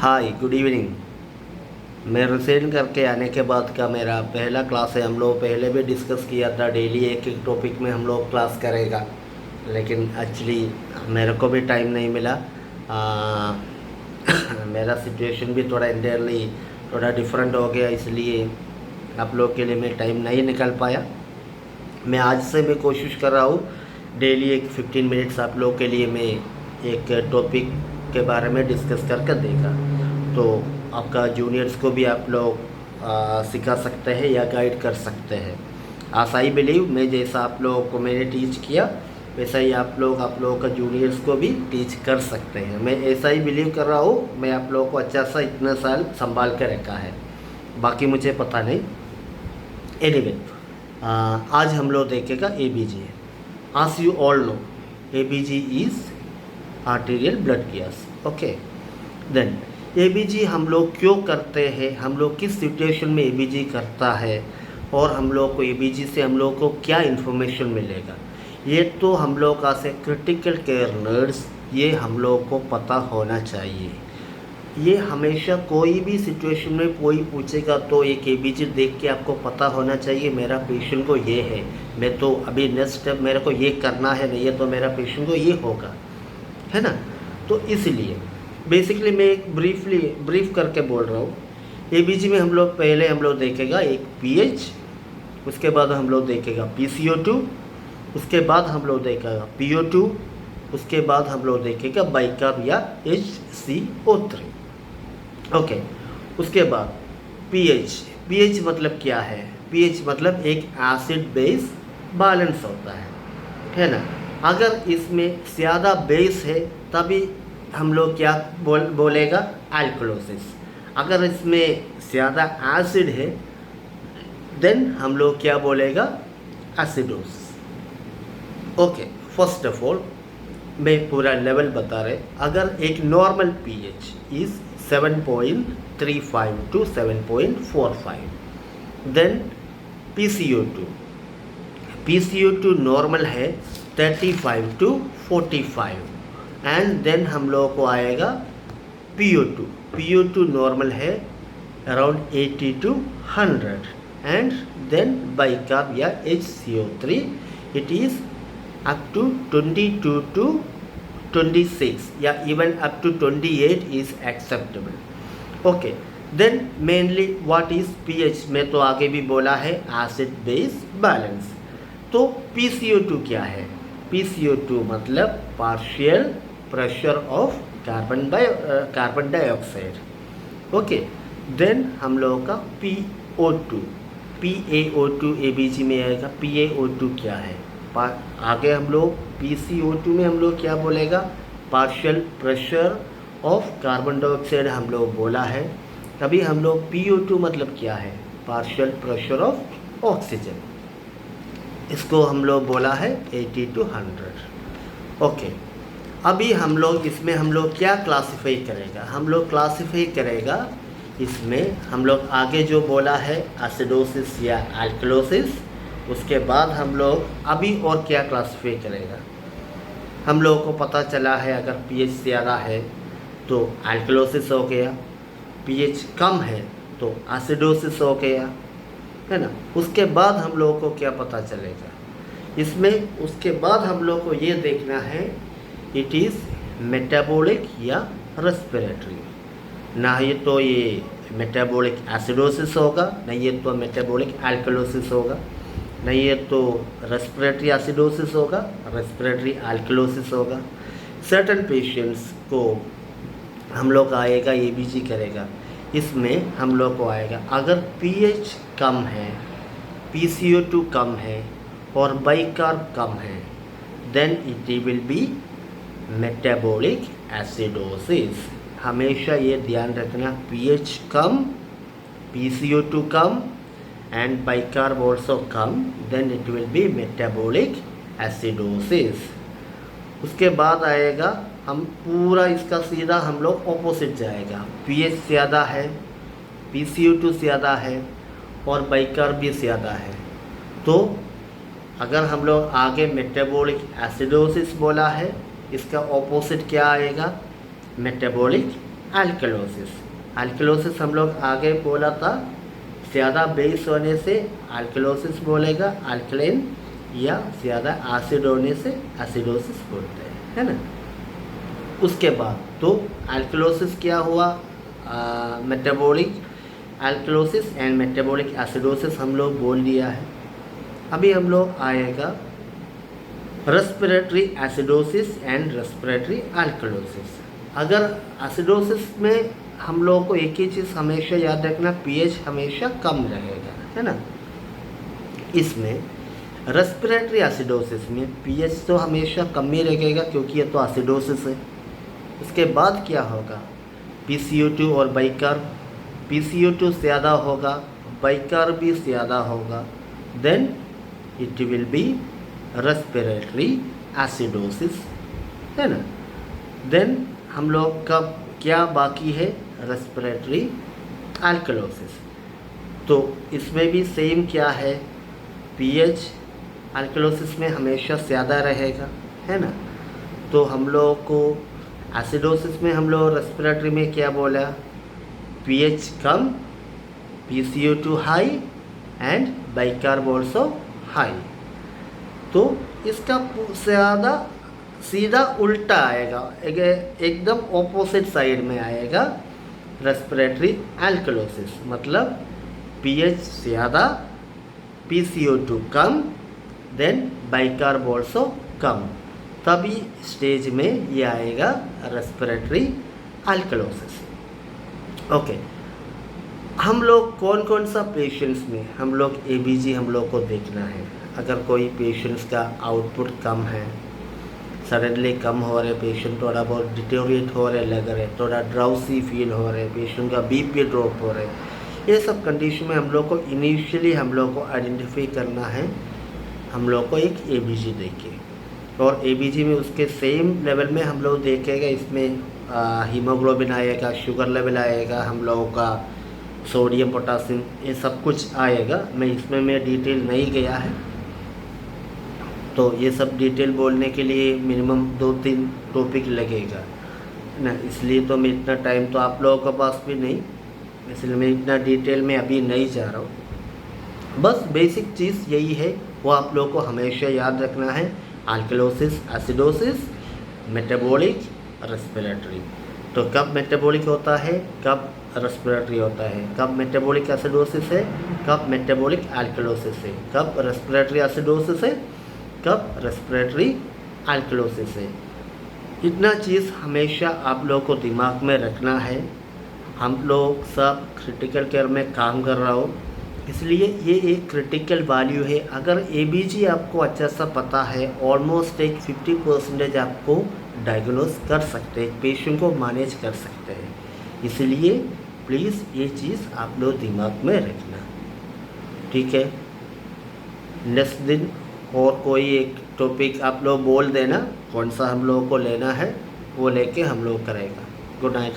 Hi good evening. मैं recent करके आने के बाद का मेरा पहला क्लास है। हम लोग पहले भी डिस्कस किया था, डेली एक एक टॉपिक में हम लोग क्लास करेगा, लेकिन एक्चुअली मेरे को भी टाइम नहीं मिला। मेरा सिचुएशन भी थोड़ा डिफरेंट हो गया, इसलिए आप लोग के लिए मैं टाइम नहीं निकाल पाया। मैं आज से मैं कोशिश कर रहा हूँ डेली एक 15 मिनट्स आप लोग के लिए मैं एक टॉपिक के बारे में डिस्कस करके देगा, तो आपका जूनियर्स को भी आप लोग सिखा सकते हैं या गाइड कर सकते हैं। आज आई बिलीव मैं जैसा आप लोगों को मैंने टीच किया वैसा ही आप लोगों का जूनियर्स को भी टीच कर सकते हैं। मैं ऐसा ही बिलीव कर रहा हूँ। मैं आप लोगों को अच्छा सा इतना साल संभाल कर रखा है, बाकी मुझे पता नहीं। एनीवे, आज हम लोग देखेगा ABG। As you all know, ABG is arterial blood gas. Okay, then ABG हम लोग क्यों करते हैं, हम लोग किस सिचुएशन में ABG करता है, और हम लोग को ABG से हम लोग को क्या इन्फॉर्मेशन मिलेगा, ये तो हम लोग का से क्रिटिकल केयर नर्स ये हम लोग को पता होना चाहिए। ये हमेशा कोई भी सिचुएशन में कोई पूछेगा तो एक ABG देख के आपको पता होना चाहिए मेरा पेशेंट को ये है, मैं तो अभी नेक्स्ट स्टेप मेरे को ये करना है, नहीं है तो मेरा पेशेंट को ये होगा, है ना। तो इसलिए बेसिकली मैं एक ब्रीफ करके बोल रहा हूँ। ABG में हम लोग पहले देखेगा एक pH, उसके बाद हम लोग देखेगा PCO2, उसके बाद हम लोग देखेगा PO2, उसके बाद हम लोग देखेगा बाइकार्ब या HCO3। ओके, उसके बाद pH मतलब क्या है? pH मतलब एक एसिड बेस बैलेंस होता है ना। अगर इसमें ज़्यादा बेस है तभी हम लोग क्या बोलेगा अल्कलोसिस। अगर इसमें ज़्यादा एसिड है देन हम लोग क्या बोलेगा acidosis. Okay, first of all मैं पूरा लेवल बता रहे। अगर एक normal pH is 7.35 to 7.45, then PCO2 normal है 35 to 45, एंड देन हम लोगों को आएगा PO2 नॉर्मल है around 80 to 100, and then bicarb या HCO3 it is up to 22 to 26 या even up to 28 is acceptable. Okay, then mainly what is pH में तो आगे भी बोला है एसिड बेस बैलेंस। तो PCO2 क्या है? PCO2 मतलब partial pressure of carbon dioxide. Okay, then हम लोगों का PaO2 ABG में आएगा। PaO2 क्या है? आगे हम लोग PCO2 में हम लोग क्या बोलेगा partial pressure of carbon dioxide हम लोग बोला है। तभी हम लोग PO2 मतलब क्या है पार्शियल प्रेशर ऑफ ऑक्सीजन, इसको हम लोग बोला है 80 to 100। ओके, अभी हम लोग इसमें हम लोग क्या क्लासीफाई करेगा, हम लोग क्लासीफाई करेगा इसमें हम लोग आगे जो बोला है एसिडोसिस या अल्कलोसिस। उसके बाद हम लोग अभी और क्या क्लासीफाई करेगा, हम लोगों को पता चला है अगर pH ज़्यादा है तो अल्कलोसिस हो गया, pH कम है तो एसिडोसिस हो गया, है ना। उसके बाद हम लोगों को क्या पता चलेगा इसमें, उसके बाद हम लोग को ये देखना है इट इज़ मेटाबॉलिक या रेस्पिरेटरी। ना ये तो ये मेटाबॉलिक एसिडोसिस होगा, नहीं ये तो मेटाबॉलिक अल्कलोसिस होगा, नहीं ये तो रेस्पिरेटरी एसिडोसिस होगा, रेस्पिरेटरी अल्कलोसिस होगा। सर्टन पेशेंट्स को हम लोग आएगा ABG करेगा, इसमें हम लोग को आएगा अगर pH कम है, PCO2 कम है और बाइकार्ब कम है, then it will be metabolic acidosis. हमेशा ये ध्यान रखना, pH come, PCO2 come and bicarb also come, then it will be metabolic acidosis। उसके बाद आएगा हम पूरा इसका सीधा हम लोग ऑपोजिट जाएगा। pH ज़्यादा है, PCO2 ज़्यादा है और बाइकार्ब भी ज़्यादा है, तो अगर हम लोग आगे मेटाबॉलिक एसिडोसिस बोला है, इसका ऑपोजिट क्या आएगा मेटाबॉलिक अल्कलोसिस। अल्कलोसिस हम लोग आगे बोला था, ज़्यादा बेस होने से अल्कलोसिस बोलेगा अल्कलेन, या ज़्यादा एसिड होने से एसिडोसिस बोलते हैं, है ना। उसके बाद तो अल्कलोसिस क्या हुआ, metabolic alkalosis and metabolic acidosis हम लोग बोल लिया है। अभी हम लोग आएगा respiratory acidosis and respiratory alkalosis. अगर एसिडोसिस में हम लोग को एक ही चीज़ हमेशा याद रखना, पीएच हमेशा कम रहेगा, है ना। इसमें रेस्पिरेटरी एसिडोसिस में पीएच तो हमेशा कम ही रहेगा क्योंकि ये तो एसिडोसिस है। उसके बाद क्या होगा, PCO2 और बाइकार्ब, PCO2 ज़्यादा होगा, बाइकार्ब भी ज़्यादा होगा, then it will be respiratory acidosis, है ना। देन हम लोग का क्या बाकी है, रेस्पिरेटरी अल्कलोसिस। तो इसमें भी सेम क्या है, पीएच अल्कलोसिस में हमेशा ज़्यादा रहेगा, है ना। तो हम लोग को एसिडोसिस में हम लोग रेस्पिरेटरी में क्या बोला, pH come, PCO2 high and bicarb also high. तो इसका ज़्यादा सीधा उल्टा आएगा, एकदम ऑपोजिट साइड में आएगा रेस्पिरेटरी अल्कलोसिस, मतलब पीएच ज़्यादा, PCO2 कम, देन बाइकार्ब ऑल्सो कम, तभी स्टेज में ये आएगा रेस्पिरेटरी अल्कलोसिस। ओके, हम लोग कौन कौन सा पेशेंट्स में हम लोग ABG हम लोग को देखना है। अगर कोई पेशेंट्स का आउटपुट कम है, सडनली कम हो रहे, पेशेंट थोड़ा बहुत डिटेरिएट हो रहे लग रहे, थोड़ा ड्राउसी फील हो रहे, पेशेंट का BP ड्रॉप हो रहे, ये सब कंडीशन में हम लोग को इनिशियली हम लोग को आइडेंटिफाई करना है, हम लोग को एक ABG देखे। और ABG में उसके सेम लेवल में हम लोग देखेगा, इसमें हीमोग्लोबिन आएगा, शुगर लेवल आएगा, हम लोगों का सोडियम पोटासियम, ये सब कुछ आएगा। मैं डिटेल नहीं गया है, तो ये सब डिटेल बोलने के लिए मिनिमम 2-3 टॉपिक लगेगा ना, इसलिए तो मैं इतना टाइम तो आप लोगों के पास भी नहीं, इसलिए मैं इतना डिटेल में अभी नहीं जा रहा हूँ। बस बेसिक चीज़ यही है, वो आप लोगों को हमेशा याद रखना है, अल्कलोसिस, एसिडोसिस, मेटाबॉलिक, रेस्पिरेटरी। तो कब मेटाबॉलिक होता है, कब रेस्पिरेटरी होता है, कब मेटाबॉलिक एसिडोसिस है, कब मेटाबॉलिक अल्कलोसिस है, कब रेस्पिरेटरी एसिडोसिस है, कब रेस्पिरेटरी अल्कलोसिस है। इतना चीज़ हमेशा आप लोगों को दिमाग में रखना है। हम लोग सब क्रिटिकल केयर में काम कर रहा हो, इसलिए ये एक क्रिटिकल वैल्यू है। अगर ABG आपको अच्छा सा पता है, ऑलमोस्ट एक 50% आपको डायग्नोस कर सकते हैं, पेशेंट को मैनेज कर सकते हैं। इसलिए प्लीज़ ये चीज़ आप लोग दिमाग में रखना, ठीक है। नेक्स्ट दिन और कोई एक टॉपिक आप लोग बोल देना, कौन सा हम लोगों को लेना है, वो लेके हम लोग करेगा। Good night.